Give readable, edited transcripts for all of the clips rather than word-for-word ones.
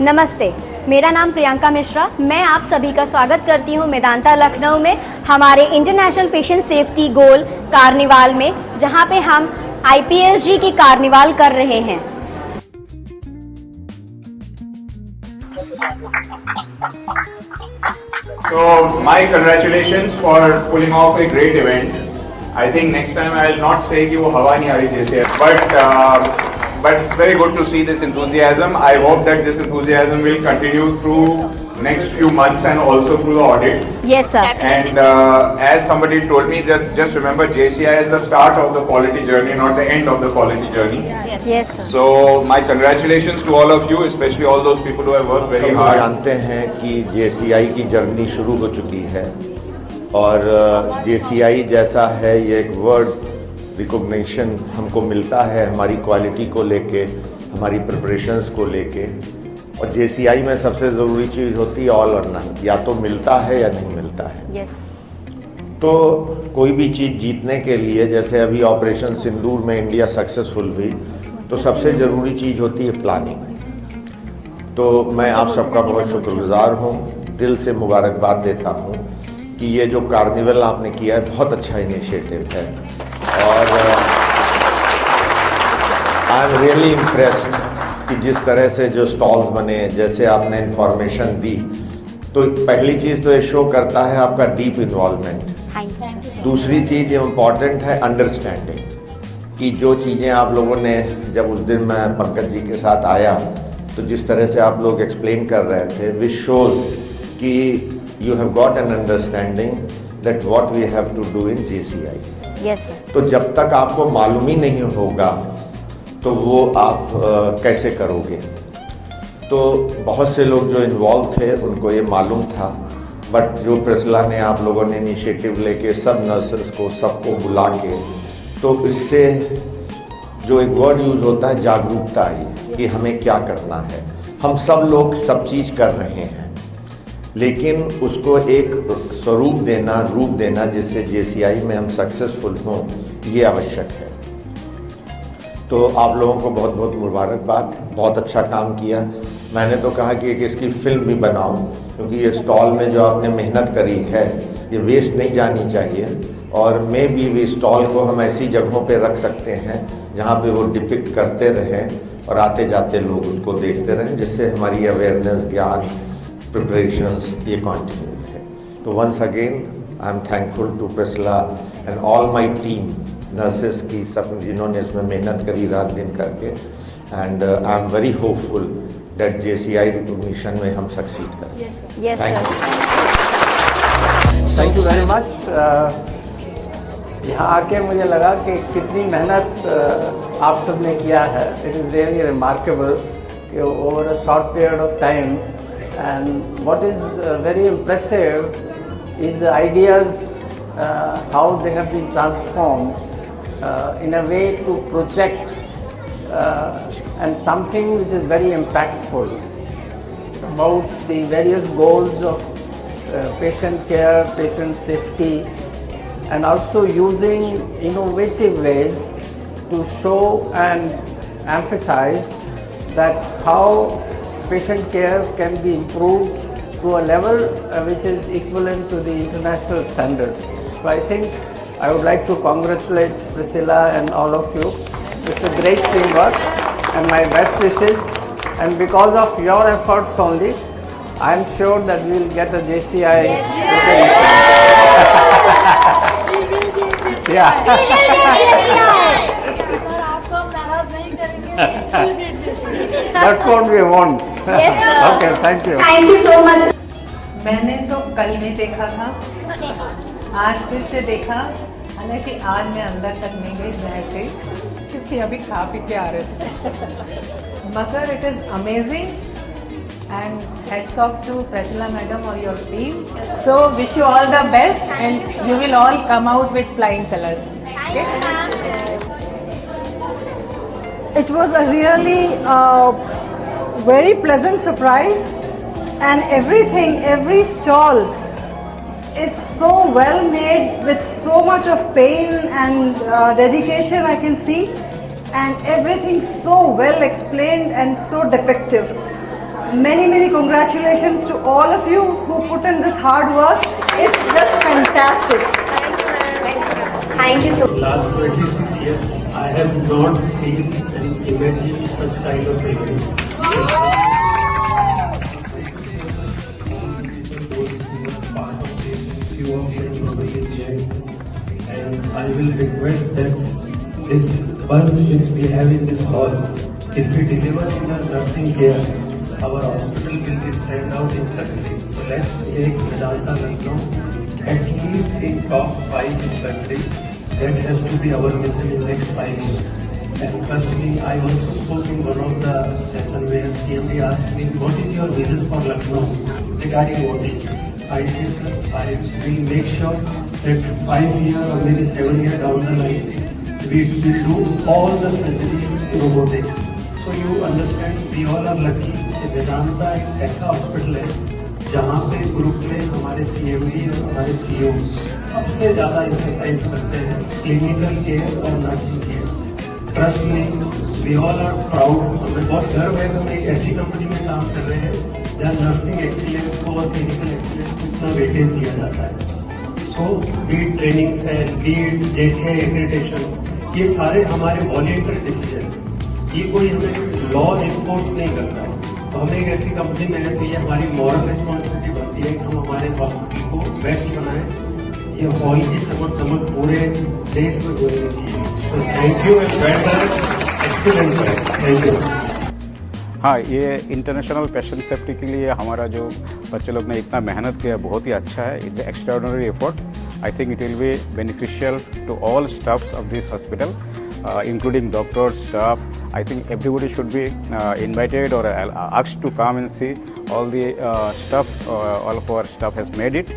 नमस्ते, मेरा नाम प्रियंका मिश्रा। मैं आप सभी का स्वागत करती हूं मेदांता लखनऊ में हमारे इंटरनेशनल पेशेंट सेफ्टी गोल कार्निवाल में, जहां पे हम IPSG की कार्निवाल कर रहे हैं। So my congratulations for pulling off a great event. I think next time I will not say कि वो हवा नहीं आ रही जैसे, but it's very good to see this enthusiasm. I hope that this enthusiasm will continue through next few months and also through the audit. Yes, sir. And as somebody told me, just remember JCI is the start of the quality journey, not the end of the quality journey. Yes, sir. So my congratulations to all of you, especially all those people who have worked very सब hard. जानते हैं कि JCI की journey शुरू हो चुकी है और JCI जैसा है ये एक वर्ड रिकॉग्निशन हमको मिलता है हमारी क्वालिटी को लेके, हमारी प्रिपरेशंस को लेके। और JCI में सबसे ज़रूरी चीज़ होती है ऑल और नन, या तो मिलता है या नहीं मिलता है। Yes. तो कोई भी चीज़ जीतने के लिए, जैसे अभी ऑपरेशन सिंदूर में इंडिया सक्सेसफुल हुई, तो सबसे ज़रूरी चीज़ होती है प्लानिंग। तो मैं आप सबका बहुत शुक्रगुजार हूँ, दिल से मुबारकबाद देता हूँ कि ये जो कार्निवल आपने किया है बहुत अच्छा इनिशिएटिव है। और आई एम रियली इम्प्रेस्ड कि जिस तरह से जो स्टॉल्स बने, जैसे आपने इंफॉर्मेशन दी, तो पहली चीज़ तो ये शो करता है आपका डीप इन्वॉल्वमेंट। दूसरी चीज़ इम्पॉर्टेंट है अंडरस्टैंडिंग कि जो चीज़ें आप लोगों ने, जब उस दिन मैं पंकज जी के साथ आया तो जिस तरह से आप लोग एक्सप्लेन कर रहे थे, विच शोज़ कि you have got an understanding that what we have to do in JCI। Yes, sir. तो जब तक आपको मालूम ही नहीं होगा तो वो आप कैसे करोगे। तो बहुत से लोग जो इन्वॉल्व थे उनको ये मालूम था, बट जो प्रिस्ला ने, आप लोगों ने इनिशिएटिव लेके सब नर्सेस को, सबको बुला के, तो इससे जो एक वर्ड यूज़ होता है जागरूकता आई कि हमें क्या करना है। हम सब लोग सब चीज़ कर रहे हैं, लेकिन उसको एक स्वरूप देना, रूप देना जिससे JCI में हम सक्सेसफुल हों, ये आवश्यक है। तो आप लोगों को बहुत बहुत मुबारकबाद, बहुत अच्छा काम किया। मैंने तो कहा कि एक इसकी फिल्म भी बनाओ, क्योंकि ये स्टॉल में जो आपने मेहनत करी है ये वेस्ट नहीं जानी चाहिए। और मे बी वे स्टॉल को हम ऐसी जगहों पे रख सकते हैं जहाँ पे वो डिपिक्ट करते रहें और आते जाते लोग उसको देखते रहें, जिससे हमारी अवेयरनेस, ज्ञान, preparations ये continue है। तो once again I am thankful to Prisla and all my team nurses की सब जिन्होंने इसमें मेहनत करी रात दिन करके, and I am very hopeful that JCI recognition में हम succeed करें। Yes, Thank sir. you। Thank you very much. यहाँ आके मुझे लगा कि कितनी मेहनत आप सब ने किया है। इट इज़ रियली रिमार्केबल कि over a short period of time, and what is very impressive is the ideas, how they have been transformed in a way to project and something which is very impactful about the various goals of patient care, patient safety, and also using innovative ways to show and emphasize that how patient care can be improved to a level which is equivalent to the international standards. So I think I would like to congratulate Priscilla and all of you. It's a great teamwork and my best wishes. And because of your efforts only, I am sure that we will get a JCI. That's what we want. Yes, sir. Okay, thank you. Thank you so much. मैंने तो कल भी देखा था, आज फिर से देखा। हालांकि आज मैं अंदर तक नहीं गई, बैठ गई क्योंकि अभी खा पी के आ रहे थे। मगर it is amazing and hats off to Priscilla madam और your team. So wish you all the best and you will all come out with flying colours. It was a really very pleasant surprise, and everything, every stall is so well made with so much of pain and dedication I can see, and everything so well explained and so depictive. many congratulations to all of you who put in this hard work. It's just fantastic. Thank you so much. Last 26 years, I have not seen and imagined such kind of events. Part of this, few of them will be changed, and I will request that this buzz which we have in this hall, if we deliver in a nursing care, our hospital will be stand out in country. So let's make Medanta Lucknow at least in top 5 in country. That has to be our mission in next 5 years. And trust me, I also spoke in one of the sessions where CMD asked me, what is your vision for Lucknow regarding robotics? I said, sir, I will make sure that 5 years or maybe 7 years down the line, we will do all the surgery in robotics. So you understand, we all are lucky कि वेदांता एक ऐसा hospital है जहाँ पे group में हमारे CMD और हमारे CEO सबसे ज़्यादा एक्सरसाइज करते हैं क्लिनिकल केयर और नर्सिंग केयर। ट्रस्ट में वी ऑल आर प्राउड, हमें बहुत गर्व है कि हम एक ऐसी कंपनी में काम कर रहे हैं जहाँ नर्सिंग एक्सीलेंस को और क्लिनिकल एक्सीलेंस को इतना वेटेज दिया जाता है। So be it training cell, be it JCI accreditation, ये सारे हमारे वॉलंटरी डिसीजन, ये कोई हमें लॉ इम्पोर्स नहीं करता है। तो हमें एक ऐसी कंपनी में है कि ये हमारी मॉरल रिस्पॉन्सिबिलिटी बनती है कि हम हमारे हॉस्पिटल को बेस्ट बनाएं। ये हॉल की चमक दमक पूरे देश में होनी चाहिए। तो थैंक यू एंड एक्सीलेंट है, थैंक यू। हाँ, ये इंटरनेशनल पेशेंट सेफ्टी के लिए हमारा जो बच्चे लोग ने इतना मेहनत किया बहुत ही अच्छा है। It's extraordinary effort. I think it will be beneficial to all staffs of this hospital, including doctors, staff. I think everybody should be invited or asked to come and see all the stuff. All of our staff has made it,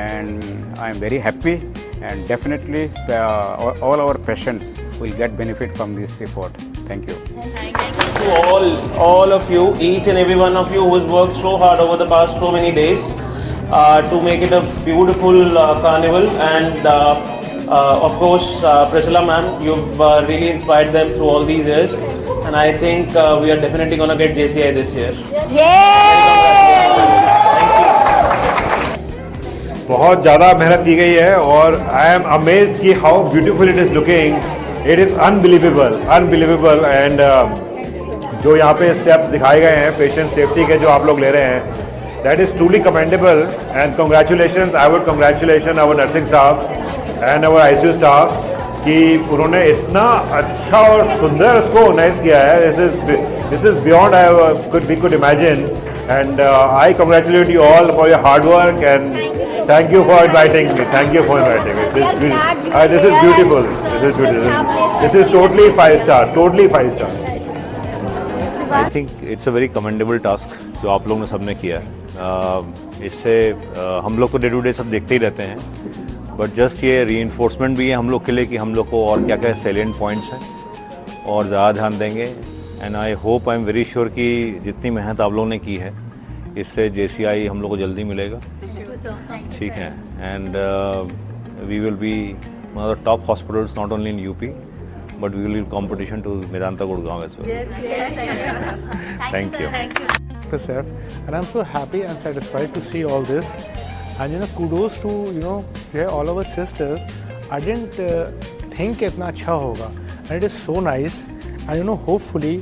and I am very happy. And definitely, all our patients will get benefit from this effort. Thank you. To all of you, each and every one of you who has worked so hard over the past so many days to make it a beautiful carnival, and of course, Priscilla ma'am, you've really inspired them through all these years, and I think we are definitely going to get JCI this year. बहुत ज़्यादा मेहनत की गई है और I am amazed कि how beautiful it is looking. It is unbelievable and जो यहाँ पे स्टेप्स दिखाए गए हैं पेशेंट सेफ्टी के जो आप लोग ले रहे हैं, that is truly commendable and congratulations. I would congratulation our nursing staff and our ICU staff कि उन्होंने इतना अच्छा और सुंदर उसको ऑर्गेनाइज किया है। This is beyond we could imagine, and I congratulate you all for your hard work and thank you for inviting me. Thank you for inviting me. This is beautiful. This is totally 5 star, totally 5 star. I think it's a very commendable task जो आप लोगों ने सबने किया है। इससे हम लोग को डे टू डे सब देखते ही रहते हैं, बट जस्ट ये रीइंफोर्समेंट भी है हम लोग के लिए कि हम लोग को और क्या क्या सैलिएंट पॉइंट्स हैं और ज़्यादा ध्यान देंगे। And I hope, I am very sure कि जितनी मेहनत आप लोगों ने की है इससे JCI हम लोग को जल्दी मिलेगा। ठीक है, and we will be one of the top hospitals not only in UP, but we will give competition to Medanta Gurgaon as well. Yes. Thank you. And I'm so happy and satisfied to see all this. And kudos to all of our sisters. I didn't think itna अच्छा होगा, and it is so nice. And hopefully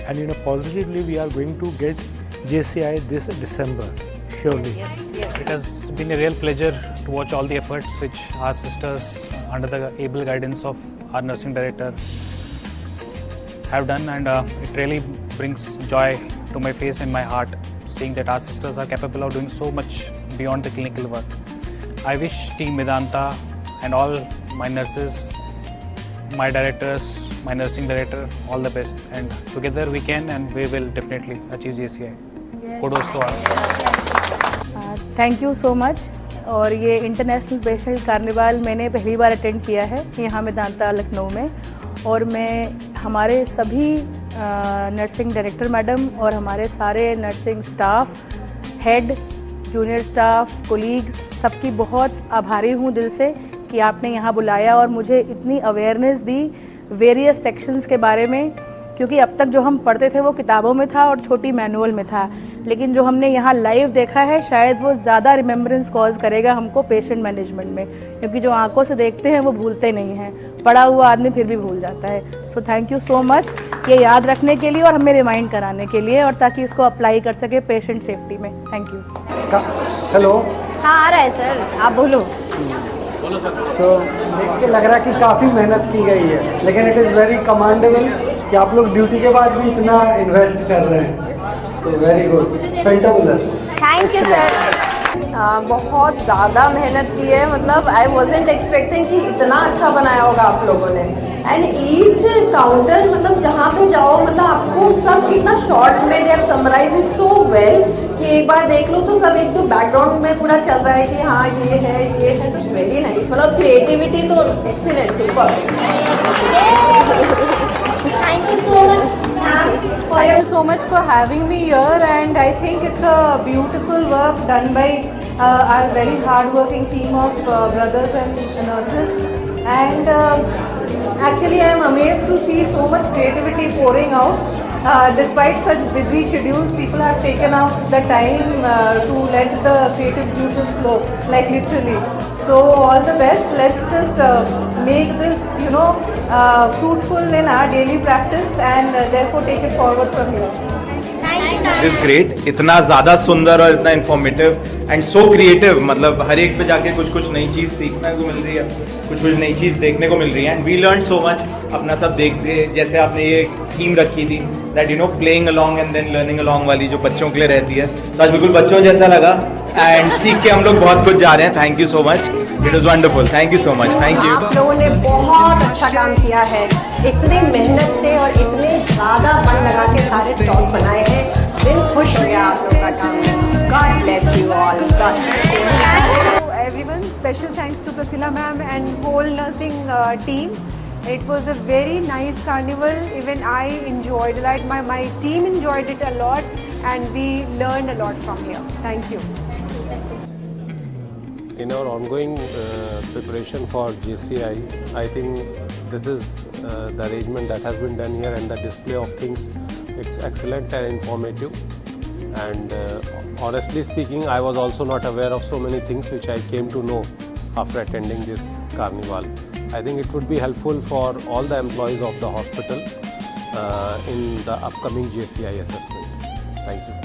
and positively we are going to get JCI this December, surely. It has been a real pleasure to watch all the efforts which our sisters, under the able guidance of our nursing director, have done, and it really brings joy to my face and my heart seeing that our sisters are capable of doing so much beyond the clinical work. I wish Team Medanta and all my nurses, my directors, my nursing director all the best, and together we can and we will definitely achieve JCI. Kudos to all. Thank you so much. और ये international patient carnival मैंने पहली बार attend किया है यहाँ मेदांता लखनऊ में, और मैं हमारे सभी नर्सिंग डायरेक्टर मैडम और हमारे सारे nursing staff, head, junior staff, colleagues, सबकी बहुत आभारी हूँ दिल से कि आपने यहाँ बुलाया और मुझे इतनी अवेयरनेस दी वेरियस सेक्शंस के बारे में क्योंकि अब तक जो हम पढ़ते थे वो किताबों में था और छोटी मैनुअल में था, लेकिन जो हमने यहाँ लाइव देखा है शायद वो ज़्यादा रिमेम्बरेंस कॉज करेगा हमको पेशेंट मैनेजमेंट में, क्योंकि जो आंखों से देखते हैं वो भूलते नहीं हैं, पढ़ा हुआ आदमी फिर भी भूल जाता है। So thank you so much ये याद रखने के लिए और हमें रिमाइंड कराने के लिए, और ताकि इसको अप्लाई कर सके पेशेंट सेफ्टी में। Thank you. हेलो। हाँ आ रहा है सर, आप बोलो। देख के लग रहा है कि काफ़ी मेहनत की गई है, लेकिन इट इज़ वेरी कमांडेबल कि आप लोग ड्यूटी के बाद भी इतना इन्वेस्ट कर रहे हैं। तो very good, fantabulous. Thank you sir. बहुत ज़्यादा मेहनत की है, मतलब आई वॉजेंट एक्सपेक्टिंग कि इतना अच्छा बनाया होगा आप लोगों ने। एंड ईच काउंटर, मतलब जहाँ पे जाओ, मतलब आपको सब इतना शॉर्ट में they have summarised so well कि एक बार देख लो तो सब एक तो बैकग्राउंड में पूरा चल रहा है कि हाँ ये है तो वेरी नाइस, मतलब क्रिएटिविटी तो excellent, super. Thank you so much. Thank you so much for having me here, and I think it's a beautiful work done by our very hard-working team of brothers and nurses. And actually, I am amazed to see so much creativity pouring out. Despite such busy schedules, people have taken out the time to let the creative juices flow, like literally. So all the best. Let's just make this, fruitful in our daily practice, and therefore take it forward from here. This great, इतना ज़्यादा सुंदर और इतना informative and so creative, मतलब हर एक पे जाके कुछ कुछ नई चीज़ सीखने को मिल रही है, कुछ कुछ नई चीज़ देखने को मिल रही है। And we learn so much अपना सब देखते, जैसे आपने ये थीम रखी थी that playing along and then learning along वाली, जो बच्चों के लिए रहती है, तो आज बिल्कुल बच्चों जैसा लगा एंड सीख के हम लोग बहुत कुछ जा रहे हैं। Thank you so much, it is wonderful. Thank you so much. Thank you. आप लोगों ने बहुत अच्छा काम किया है, इतनी मेहनत से और इतने ज़्यादा मन लगा के सारे स्टॉल बनाए हैं, दिल खुश हो गया आप लोगों का काम। God bless you all. Everyone, special thanks to Priscilla ma'am and whole nursing team. It was a very nice carnival. Even I enjoyed it. My team enjoyed it a lot, and we learned a lot from here. Thank you. In our ongoing preparation for JCI, I think this is the arrangement that has been done here, and the display of things, it's excellent and informative. And honestly speaking, I was also not aware of so many things which I came to know after attending this carnival. I think it would be helpful for all the employees of the hospital in the upcoming JCI assessment. Thank you.